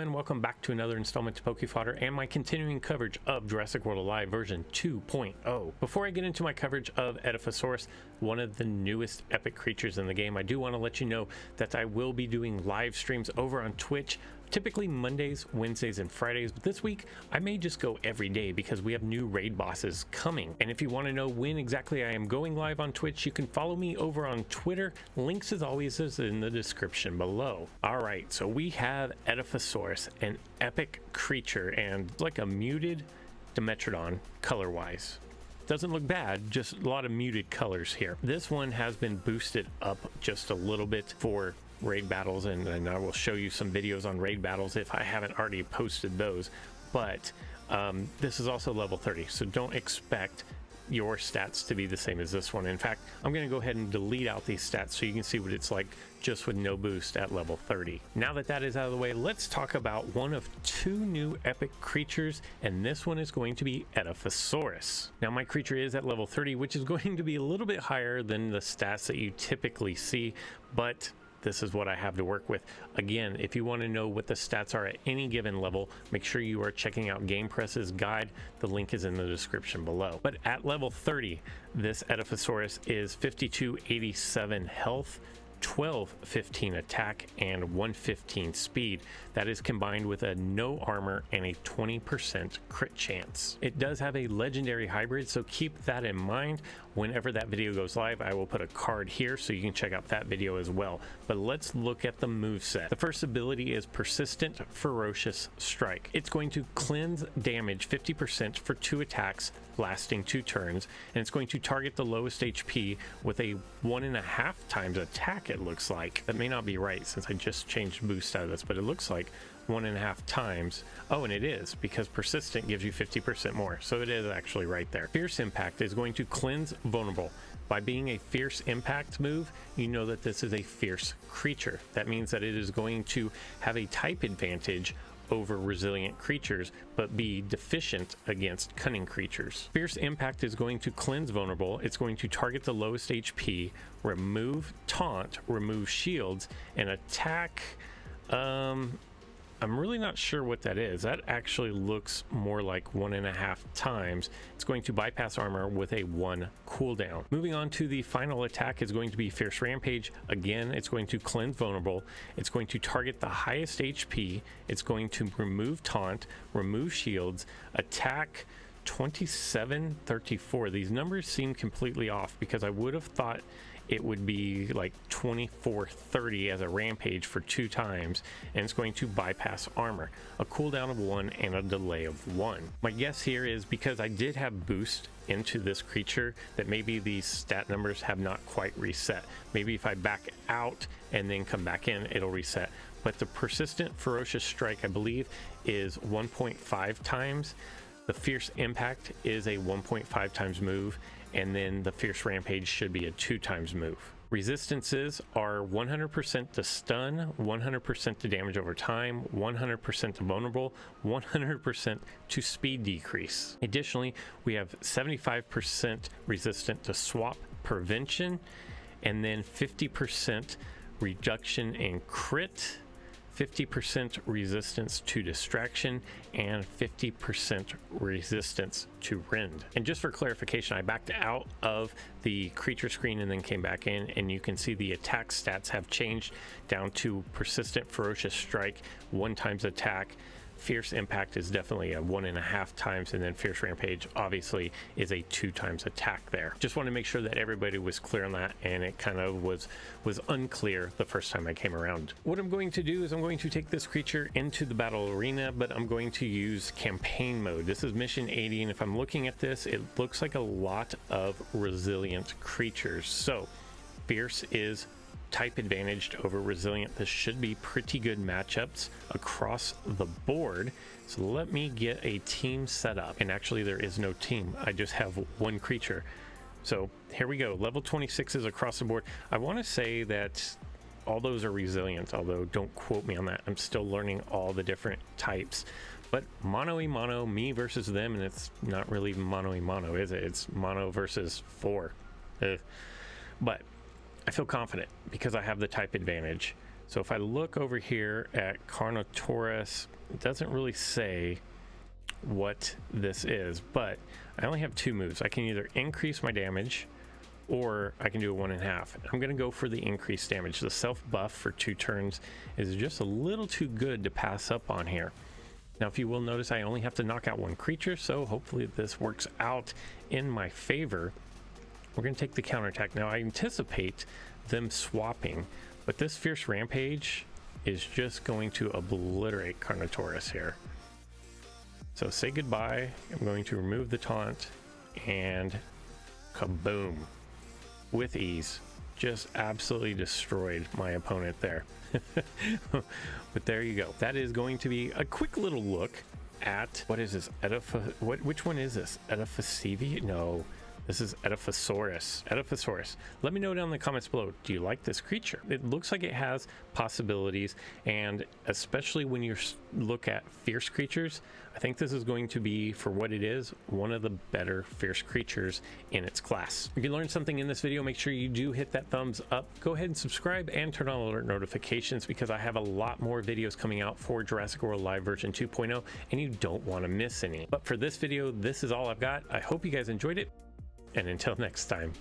gentlemen, welcome back to another installment to Pokefodder and my continuing coverage of Jurassic World Alive version 2.0. Before I get into my coverage of Edaphosaurus, one of the newest epic creatures in the game, I do want to let you know that I will be doing live streams over on Twitch, typically Mondays, Wednesdays, and Fridays, but this week I may just go every day because we have new raid bosses coming. And if you want to know when exactly I am going live on Twitch, you can follow me over on Twitter. Links as always is in the description below. Alright, so we have Edaphosaurus, an epic creature and like a muted Dimetrodon color-wise. Doesn't look bad, just a lot of muted colors here. This one has been boosted up just a little bit for raid battles, and I will show you some videos on raid battles if I haven't already posted those, but this is also level 30, so don't expect your stats to be the same as this one. In fact, I'm going to go ahead and delete out these stats so you can see what it's like just with no boost at level 30. Now that that is out of the way, let's talk about one of two new epic creatures, and this one is going to be Edaphosaurus. Now my creature is at level 30, which is going to be a little bit higher than the stats that you typically see, but this is what I have to work with. Again, if you want to know what the stats are at any given level, make sure you are checking out GamePress's guide. The link is in the description below. But at level 30, this Edaphosaurus is 5287 health, 1215 attack, and 115 speed. That is combined with a no armor and a 20% crit chance. It does have a legendary hybrid, so keep that in mind. Whenever that video goes live, I will put a card here so you can check out that video as well. But let's look at the moveset. The first ability is Persistent Ferocious Strike. It's going to cleanse damage 50% for 2 attacks lasting 2 turns, and it's going to target the lowest HP with a 1.5 times attack, it looks like. That may not be right since I just changed boost out of this, but it looks like 1.5 times. Oh, and it is, because persistent gives you 50% more, so it is actually right there. Fierce Impact is going to cleanse vulnerable. By being a Fierce Impact move, you know that this is a fierce creature. That means that it is going to have a type advantage over resilient creatures, but be deficient against cunning creatures. Fierce Impact is going to cleanse vulnerable. It's going to target the lowest HP, remove taunt, remove shields, and attack. I'm really not sure what that is. That actually looks more like 1.5 times. It's going to bypass armor with a 1 cooldown. Moving on to the final attack is going to be Fierce Rampage. Again, it's going to cleanse vulnerable. It's going to target the highest HP. It's going to remove taunt, remove shields, attack 2734. These numbers seem completely off because I would have thought it would be like 2430 as a rampage for 2 times, and it's going to bypass armor, a cooldown of 1 and a delay of 1. My guess here is because I did have boost into this creature that maybe these stat numbers have not quite reset. Maybe if I back out and then come back in, it'll reset. But the Persistent Ferocious Strike, I believe, is 1.5 times. The Fierce Impact is a 1.5 times move, and then the Fierce Rampage should be a 2 times move. Resistances are 100% to stun, 100% to damage over time, 100% to vulnerable, 100% to speed decrease. Additionally, we have 75% resistant to swap prevention, and then 50% reduction in crit, 50% resistance to distraction, and 50% resistance to rend. And just for clarification, I backed out of the creature screen and then came back in, and you can see the attack stats have changed down to Persistent Ferocious Strike, 1 times attack. Fierce Impact is definitely a 1.5 times, and then Fierce Rampage obviously is a 2 times attack there. Just want to make sure that everybody was clear on that, and it kind of was unclear the first time I came around. What I'm going to do is I'm going to take this creature into the battle arena, but I'm going to use campaign mode. This is mission 80, and if I'm looking at this, it looks like a lot of resilient creatures. So Fierce is type advantaged over resilient. This should be pretty good matchups across the board. So let me get a team set up, and actually there is no team, I just have 1 creature. So here we go, level 26s across the board. I want to say that all those are resilient, although don't quote me on that. I'm still learning all the different types. But mono-y-mono, me versus them, and it's not really mono-y-mono, is it? It's mono versus 4. But I feel confident because I have the type advantage. So if I look over here at Carnotaurus, it doesn't really say what this is, but I only have 2 moves. I can either increase my damage or I can do a 1.5. I'm going to go for the increased damage. The self buff for 2 turns is just a little too good to pass up on here. Now, if you will notice, I only have to knock out 1 creature, so hopefully this works out in my favor. We're going to take the counterattack. Now, I anticipate them swapping, but this Fierce Rampage is just going to obliterate Carnotaurus here. So say goodbye. I'm going to remove the taunt, and kaboom. With ease. Just absolutely destroyed my opponent there. But there you go. That is going to be a quick little look at, what is this? Which one is this? Edaphosevi? No. This is Edaphosaurus. Edaphosaurus. Let me know down in the comments below, do you like this creature? It looks like it has possibilities, and especially when you look at fierce creatures, I think this is going to be, for what it is, one of the better fierce creatures in its class. If you learned something in this video, make sure you do hit that thumbs up. Go ahead and subscribe and turn on alert notifications, because I have a lot more videos coming out for Jurassic World Live version 2.0, and you don't want to miss any. But for this video, this is all I've got. I hope you guys enjoyed it. And until next time.